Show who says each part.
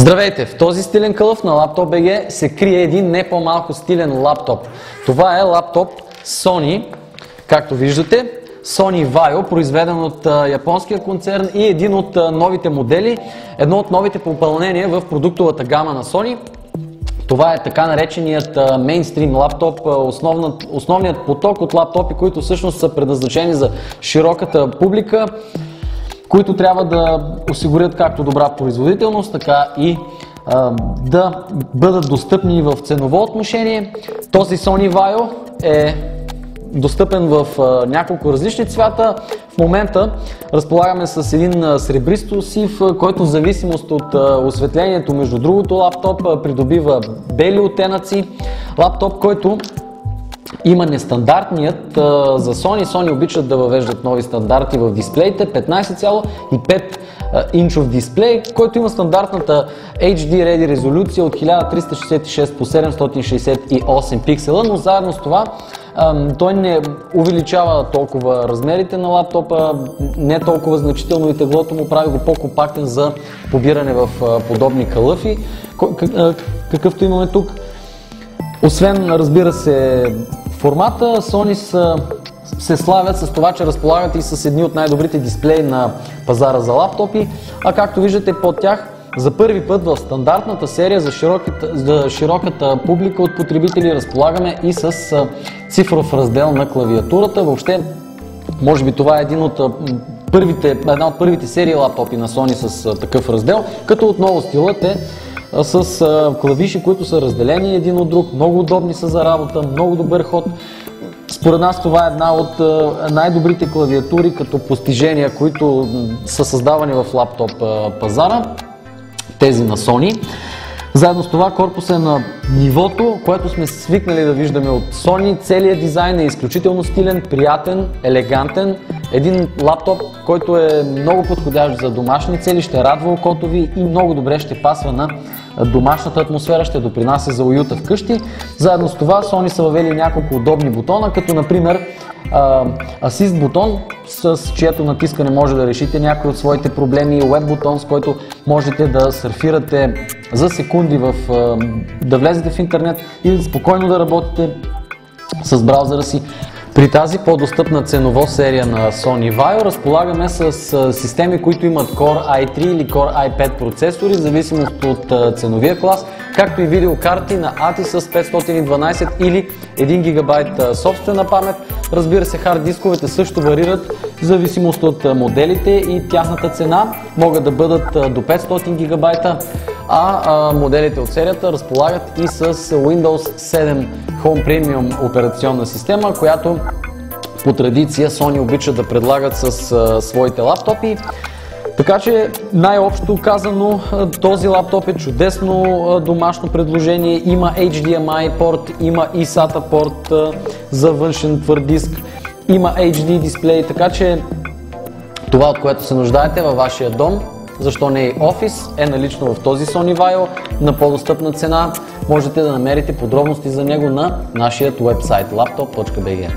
Speaker 1: Здравейте! В този стилен кълъф на LaptopBG се крие един не по-малко стилен лаптоп. Това е лаптоп Sony, както виждате, Sony Vaio, произведен от японския концерн и един от новите модели, едно от новите попълнения в продуктовата гама на Sony. Това е така нареченият мейнстрим лаптоп, основният поток от лаптопи, които всъщност са предназначени за широката публика, които трябва да осигурят както добра производителност, така и да бъдат достъпни в ценово отношение. Този Sony Vaio е достъпен в няколко различни цвята. В момента разполагаме с един сребристо сив, който в зависимост от осветлението, между другото лаптоп, придобива бели оттенъци. Лаптоп, който има нестандартният за Sony. Sony обичат да въвеждат нови стандарти в дисплеите. 15,5 инчов дисплей, който има стандартната HD Ready резолюция от 1366 по 768 пиксела, но заедно с това той не увеличава толкова размерите на лаптопа, не толкова значително и теглото му прави го по-компактен за побиране в подобни кълъфи, какъвто имаме тук. Освен, разбира се, формата, Sony се славят с това, че разполагат и с едни от най-добрите дисплеи на пазара за лаптопи, а както виждате под тях, за първи път в стандартната серия за широката публика от потребители разполагаме и с цифров раздел на клавиатурата. Въобще, може би това е една от първите серии лаптопи на Sony с такъв раздел, като отново стилът е с клавиши, които са разделени един от друг, много удобни са за работа, много добър ход. Според нас това е една от най-добрите клавиатури като постижения, които са създавани в лаптоп пазара, тези на Sony. Заедно с това корпусът е на нивото, което сме свикнали да виждаме от Sony. Целият дизайн е изключително стилен, приятен, елегантен. Един лаптоп, който е много подходящ за домашни цели, ще радва окото ви и много добре ще пасва на домашната атмосфера, ще допринася за уюта вкъщи. Заедно с това Sony са въвели няколко удобни бутона, като например Assist бутон, с чието натискане може да решите някои от своите проблеми, Web бутон, с който можете да сърфирате за секунди, да влезете в интернет и спокойно да работите с браузъра си. При тази по-достъпна ценово серия на Sony Vaio разполагаме с системи, които имат Core i3 или Core i5 процесори, в зависимост от ценовия клас, както и видеокарти на ATI с 512 или 1 ГБ собствена памет. Разбира се, хард дисковете също варират в зависимост от моделите и тяхната цена. Могат да бъдат до 500 ГБ, а моделите от серията разполагат и с Windows 7 Home Premium операционна система, която по традиция Sony обича да предлагат с своите лаптопи. Така че, най-общо казано, този лаптоп е чудесно домашно предложение. Има HDMI порт, има и SATA порт за външен твърд диск, има HD дисплей, така че това, от което се нуждаете във вашия дом, защо не и офис, е налично в този Sony Vaio на по-достъпна цена. Можете да намерите подробности за него на нашия уебсайт laptop.bg.